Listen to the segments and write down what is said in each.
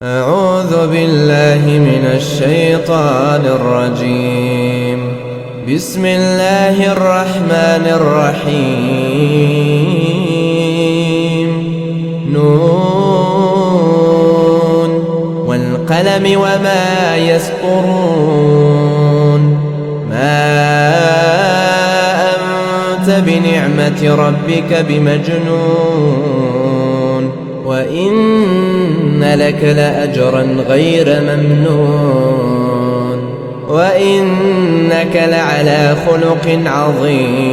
أعوذ بالله من الشيطان الرجيم. بسم الله الرحمن الرحيم. نون والقلم وما يسطرون. ما أنت بنعمة ربك بمجنون وإن لك لأجرا غير ممنون وإنك لعلى خلق عظيم.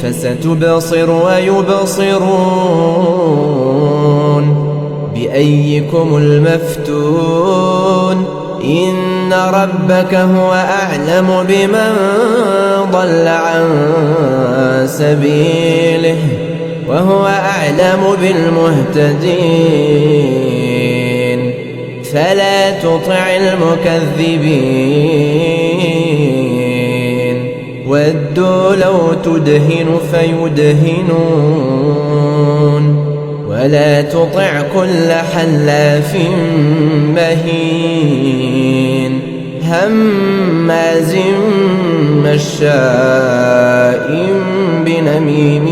فستبصر ويبصرون بأيكم المفتون. إن ربك هو أعلم بمن ضل عن سبيله وهو أعلم بالمهتدين. فلا تطع المكذبين ودوا لو تدهن فيدهنون ولا تطع كل حلاف مهين هماز مشاء بنميم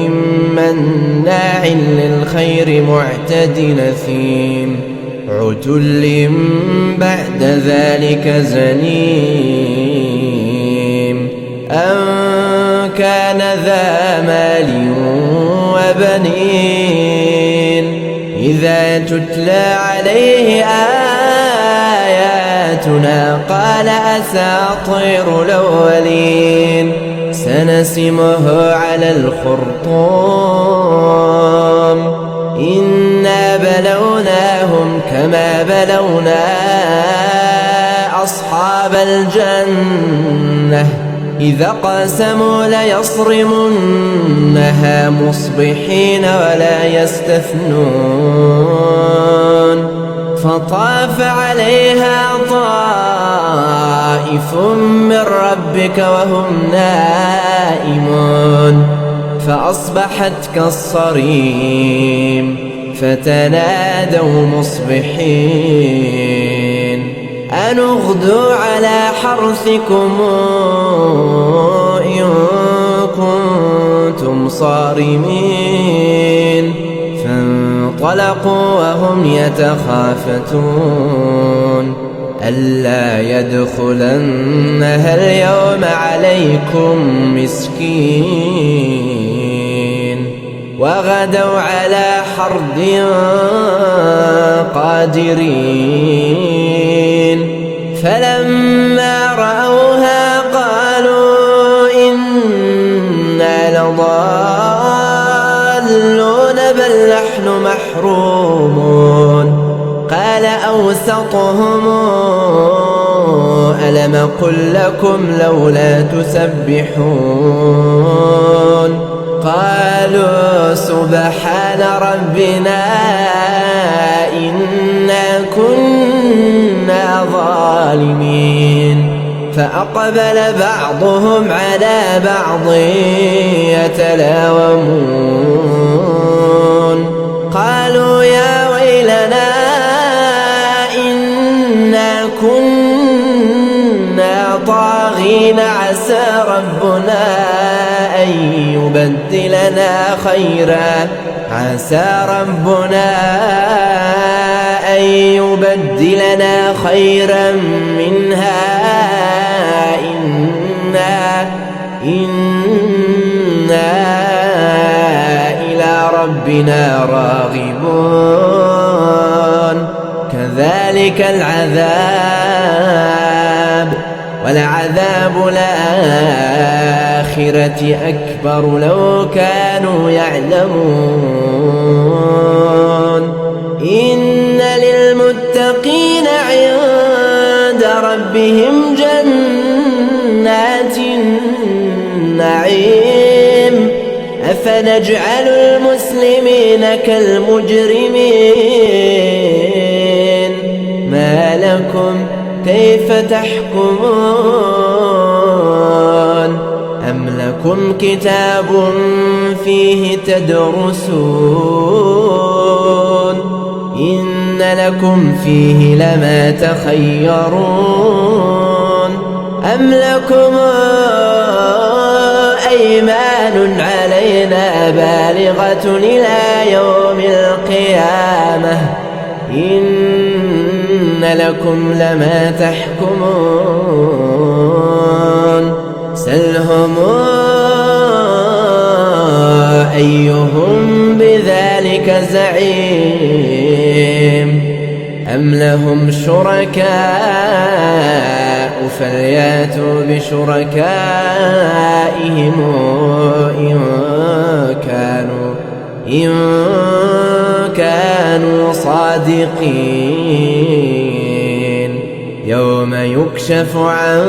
مناع للخير معتد أثيم عتل بعد ذلك زنيم. أن كان ذا مال وبنين إذا تتلى عليه آياتنا قال أساطير الأولين. سنسمه على الخرطوم. إنا بلوناهم كما بلونا أصحاب الجنة إذا قاسموا ليصرمنها مصبحين ولا يستثنون. فطاف عليها طائف من ربك وهم نائمون فأصبحت كالصريم. فتنادوا مصبحين أن اغدوا على حرثكم إن كنتم صارمين. فانطلقوا وهم يتخافتون ألا يدخلنها اليوم عليكم مسكين. وغدوا على حرد قادرين. فلما رأوها قالوا إنا لضالون بل نحن محرومون. قال أوسطهم ألم قل لكم لولا تسبحون. قالوا سبحان ربنا إنا كنا ظالمين. فأقبل بعضهم على بعض يتلاومون. قالوا يا ويلنا إنا كنا طاغين عسى ربنا أن يبدلنا خيرا منها إنا إلى ربنا راغبون. كذلك العذاب ولعذاب الآخرة أكبر لو كانوا يعلمون. إن للمتقين عند ربهم جنات النعيم. أفنجعل المسلمين كالمجرمين ما لكم كيف تحكمون. أم لكم كتاب فيه تدرسون. إن لكم فيه لما تخيرون أم لكم أيمان علينا بالغة إلى يوم القيامة إن لكم لما تحكمون سلهم أيهم بذلك زعيم أم لهم شركاء فلياتوا بشركائهم إن كانوا صادقين يوم يكشف عن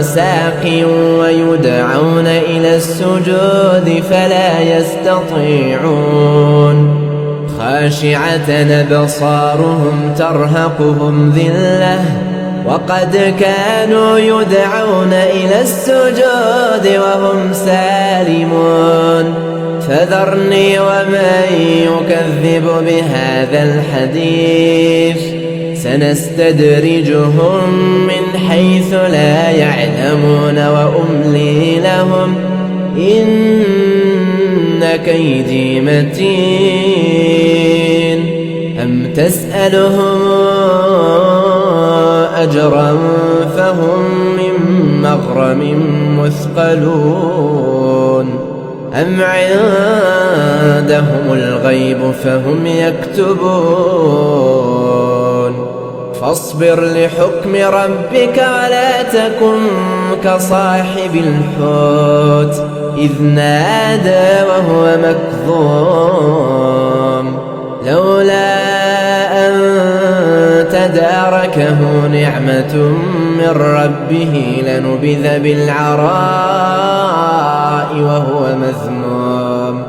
ساق ويدعون إلى السجود فلا يستطيعون خاشعة أبصارهم ترهقهم ذلة وقد كانوا يدعون إلى السجود وهم سالمون فذرني ومن يكذب بهذا الحديث سنستدرجهم من حيث لا يعلمون وأملي لهم إن كيدي متين أم تسألهم أجرا فهم من مغرم مثقلون أم عندهم الغيب فهم يكتبون فاصبر لحكم ربك ولا تكن كصاحب الحوت إذ نادى وهو مكظوم لولا أن تداركه نعمة من ربه لنبذ بالعراء وهو مذموم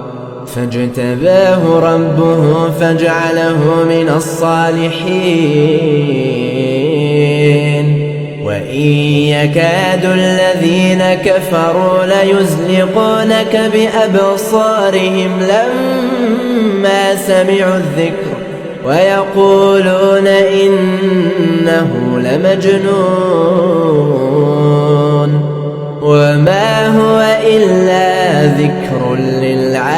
فاجتباه ربه فجعله من الصالحين وإن يكاد الذين كفروا ليزلقونك بأبصارهم لما سمعوا الذكر ويقولون إنه لمجنون وما هو إلا ذكر للعالمين